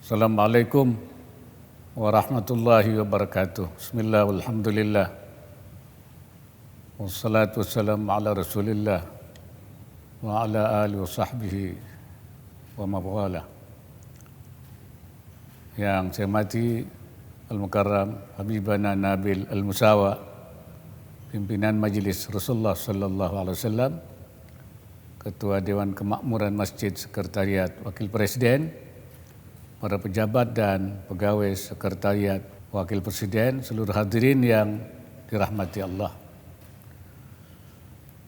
Assalamualaikum warahmatullahi wabarakatuh. Bismillah, walhamdulillah. Wassalatu wassalamu ala rasulillah wa ala alihi wa sahbihi wa mawala. Yang saya hormati Al-Mukarram Habibana Nabil Al-Musawa, pimpinan Majelis Rasulullah sallallahu alaihi wasallam, Ketua Dewan Kemakmuran Masjid Sekretariat Wakil Presiden, para pejabat dan pegawai Sekretariat Wakil Presiden, seluruh hadirin yang dirahmati Allah.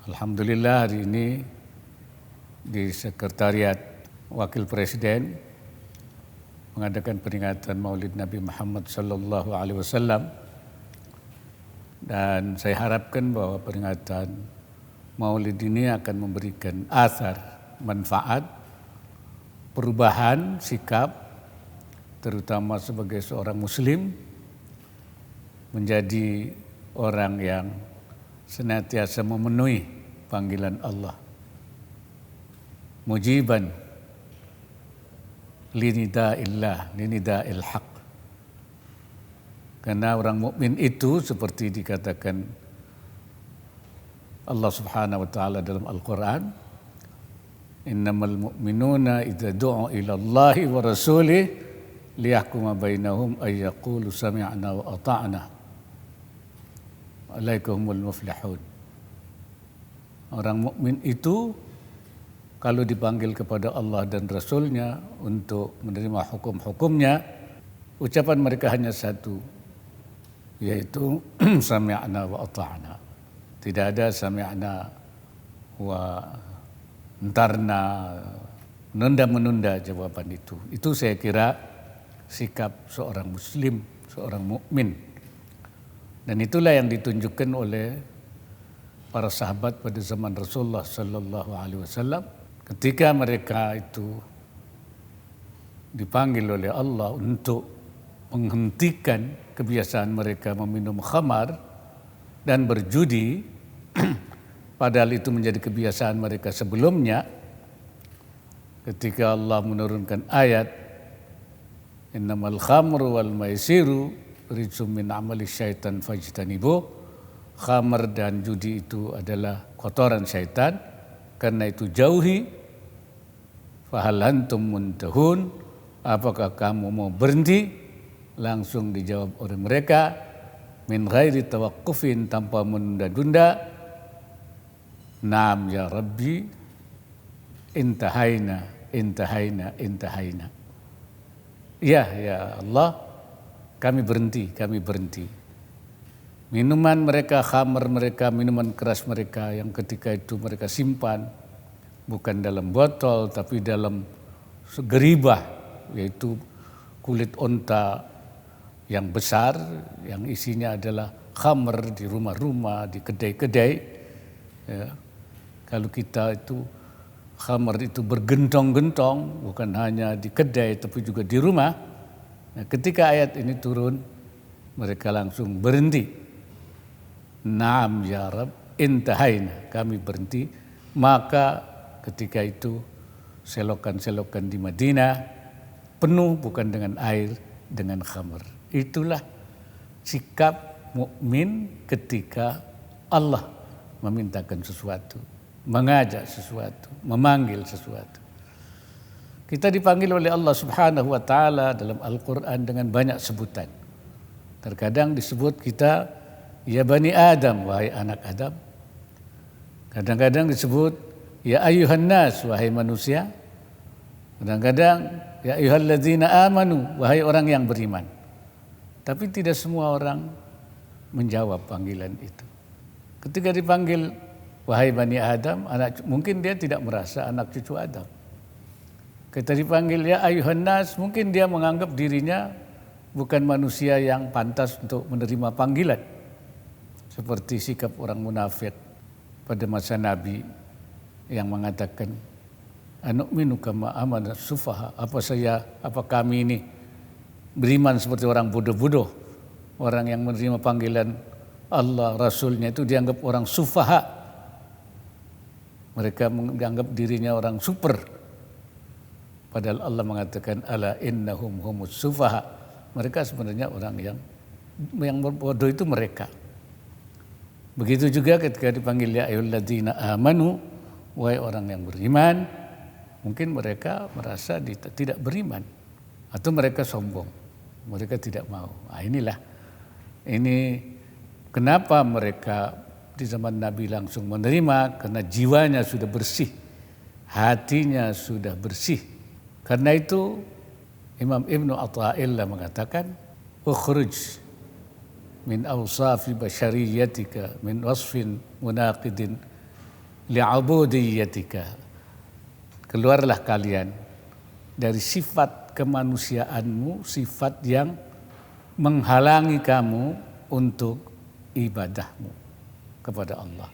Alhamdulillah hari ini di Sekretariat Wakil Presiden mengadakan peringatan Maulid Nabi Muhammad sallallahu alaihi wasallam, dan saya harapkan bahwa peringatan Maulid ini akan memberikan athar, manfaat, perubahan sikap, terutama sebagai seorang muslim, menjadi orang yang senantiasa memenuhi panggilan Allah, mujiban linida'il haq. Karena orang mukmin itu seperti dikatakan Allah Subhanahu wa taala dalam Al-Qur'an, innamal mu'minuna idza du'u ila Allahi wa rasulih liyahkuma bainahum ay yaqulu sami'na wa ata'na alaikumul muflihun. Orang mukmin itu kalau dipanggil kepada Allah dan Rasulnya untuk menerima hukum-hukumnya, ucapan mereka hanya satu, yaitu sami'na wa ata'na. Tidak ada sami'na wa entarna, menunda jawaban itu. Itu saya kira sikap seorang muslim, seorang mukmin. Dan itulah yang ditunjukkan oleh para sahabat pada zaman Rasulullah sallallahu alaihi wasallam ketika mereka itu dipanggil oleh Allah untuk menghentikan kebiasaan mereka meminum khamar dan berjudi, padahal itu menjadi kebiasaan mereka sebelumnya. Ketika Allah menurunkan ayat innamal khamru wal maisiru rijsum min amali syaitan fajtanibuh, khamar dan judi itu adalah kotoran syaitan, karena itu jauhi. Fahal antum muntahun, apakah kamu mau berhenti? Langsung dijawab oleh mereka, min ghairi tawaqqufin, tanpa menunda-nunda, naam ya Rabbi, intahaina. Ya Allah, kami berhenti. Minuman mereka, khamar mereka, minuman keras mereka yang ketika itu mereka simpan bukan dalam botol tapi dalam geribah, yaitu kulit onta yang besar yang isinya adalah khamar, di rumah-rumah, di kedai-kedai. Ya. Kalau kita itu khamar itu bergentong-gentong, bukan hanya di kedai tapi juga di rumah. Nah, ketika ayat ini turun, mereka langsung berhenti. Naam ya Rab, intahaina, kami berhenti. Maka ketika itu selokan-selokan di Madinah penuh bukan dengan air, dengan khamar. Itulah sikap mukmin ketika Allah memintakan sesuatu, mengajak sesuatu, memanggil sesuatu. Kita dipanggil oleh Allah Subhanahu wa taala dalam Al-Qur'an dengan banyak sebutan. Terkadang disebut kita ya Bani Adam, wahai anak Adam. Kadang-kadang disebut ya ayyuhan nas, wahai manusia. Kadang-kadang ya ayyuhalladzina amanu, wahai orang yang beriman. Tapi tidak semua orang menjawab panggilan itu. Ketika dipanggil wahai Bani Adam, mungkin dia tidak merasa anak cucu Adam. Ketika dipanggil ya ayyuhan nas, mungkin dia menganggap dirinya bukan manusia yang pantas untuk menerima panggilan. Seperti sikap orang munafik pada masa Nabi yang mengatakan anu'minu kama amana sufaha, apa kami ini beriman seperti orang bodoh-bodoh. Orang yang menerima panggilan Allah, Rasulnya itu dianggap orang sufaha. Mereka menganggap dirinya orang super. Padahal Allah mengatakan ala innahum humus sufaha. Mereka sebenarnya orang yang bodoh itu mereka. Begitu juga ketika dipanggil ya ayyuhalladzina amanu, wahai orang yang beriman, mungkin mereka merasa tidak beriman atau mereka sombong, mereka tidak mau. Nah, ini kenapa mereka di zaman Nabi langsung menerima, karena jiwanya sudah bersih, hatinya sudah bersih. Karena itu Imam Ibnu Athaillah mengatakan, ukhruj min awsafi basyariyatika min wasfin munaqidin li'abudiyatika. Keluarlah kalian dari sifat kemanusiaanmu, sifat yang menghalangi kamu untuk ibadahmu kepada Allah.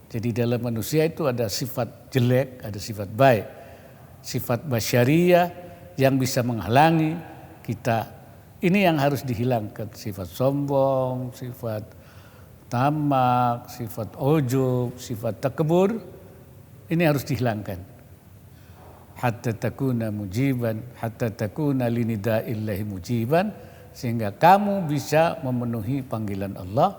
Jadi dalam manusia itu ada sifat jelek, ada sifat baik. Sifat basyariyah yang bisa menghalangi kita. Ini yang harus dihilangkan, sifat sombong, sifat tamak, sifat ujub, sifat takabur. Ini harus dihilangkan. Hatta takuna mujiban, hatta takuna linida'illahi mujiban, sehingga kamu bisa memenuhi panggilan Allah.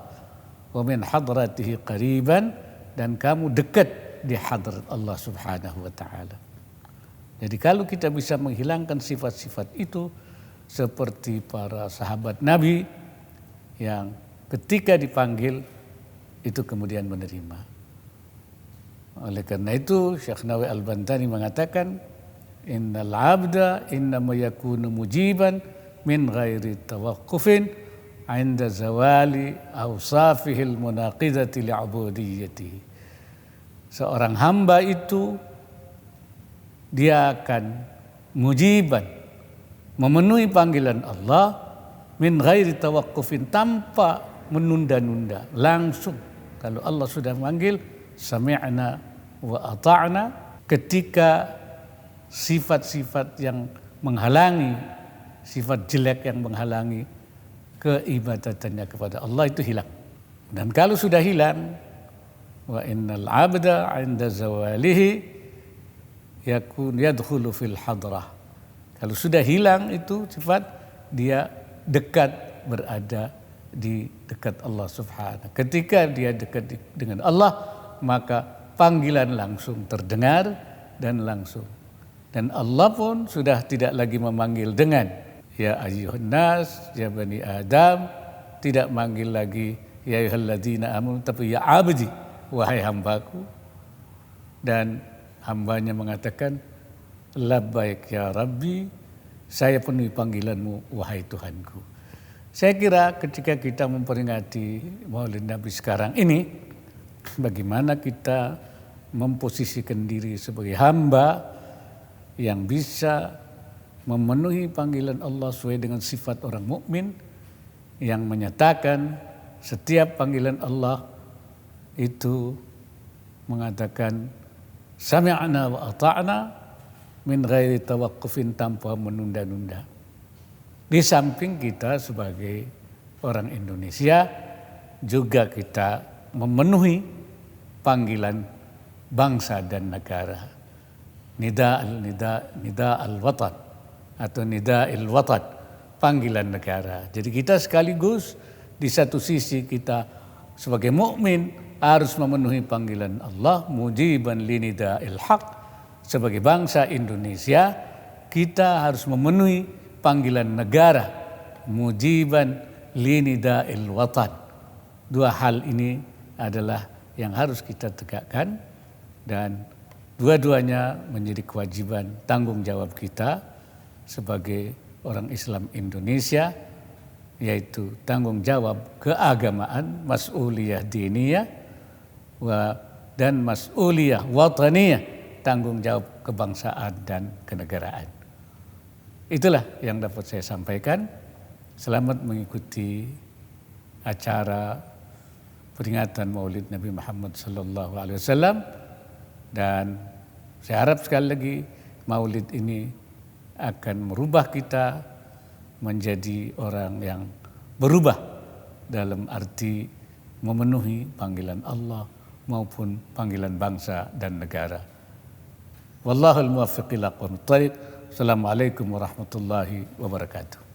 Wa min hadratihi qariban, dan kamu dekat di hadrat Allah Subhanahu wa taala. Jadi kalau kita bisa menghilangkan sifat-sifat itu, seperti para sahabat Nabi yang ketika dipanggil itu kemudian menerima. Oleh karena itu Syekh Nawawi Al-Bantani mengatakan, innal abda innama yakunu mujiban min ghairi tawaqqufin 'inda zawali awsafihil munaqidati li'ubudiyyatihi. Seorang hamba itu dia akan mujiban, memenuhi panggilan Allah min ghairi tawaqqufin, tanpa menunda-nunda, langsung. Kalau Allah sudah memanggil, sami'na wa ata'na. Ketika sifat-sifat yang menghalangi, sifat jelek yang menghalangi keibadatannya kepada Allah itu hilang. Dan kalau sudah hilang, wa innal abda 'inda zawalihi yakun yadkhulu fil hadrah. Kalau sudah hilang itu sifat, dia dekat, berada di dekat Allah Subhanahu. Ketika dia dekat dengan Allah, maka panggilan langsung terdengar dan langsung. Dan Allah pun sudah tidak lagi memanggil dengan ya ayyuhan nas, ya bani Adam, tidak manggil lagi ya ayyuhalladzina amanu, tapi ya abdi, wahai hambaku. Dan hambanya mengatakan, labbaik ya Rabbi, saya penuhi panggilanmu wahai Tuhanku. Saya kira ketika kita memperingati Maulid Nabi sekarang ini, bagaimana kita memposisikan diri sebagai hamba yang bisa memenuhi panggilan Allah sesuai dengan sifat orang mukmin yang menyatakan setiap panggilan Allah itu mengatakan sami'na wa ata'na min ghairi tawaqqufin, tanpa menunda-nunda. Di samping kita sebagai orang Indonesia juga kita memenuhi panggilan bangsa dan negara. Nida al-watan atau nida il-watan, panggilan negara. Jadi kita sekaligus di satu sisi kita sebagai mukmin harus memenuhi panggilan Allah, mujiban linida il-haq. Sebagai bangsa Indonesia, kita harus memenuhi panggilan negara, mujiban linida'il watan. Dua hal ini adalah yang harus kita tegakkan, dan dua-duanya menjadi kewajiban tanggung jawab kita sebagai orang Islam Indonesia, yaitu tanggung jawab keagamaan, mas'uliyah diniyah, dan mas'uliyah wataniyah, tanggung jawab kebangsaan dan kenegaraan. Itulah yang dapat saya sampaikan. Selamat mengikuti acara peringatan Maulid Nabi Muhammad SAW, dan saya harap sekali lagi Maulid ini akan merubah kita menjadi orang yang berubah dalam arti memenuhi panggilan Allah maupun panggilan bangsa dan negara. Wallahul muwaffiq ila aqwamit thariq. Assalamualaikum warahmatullahi wabarakatuh.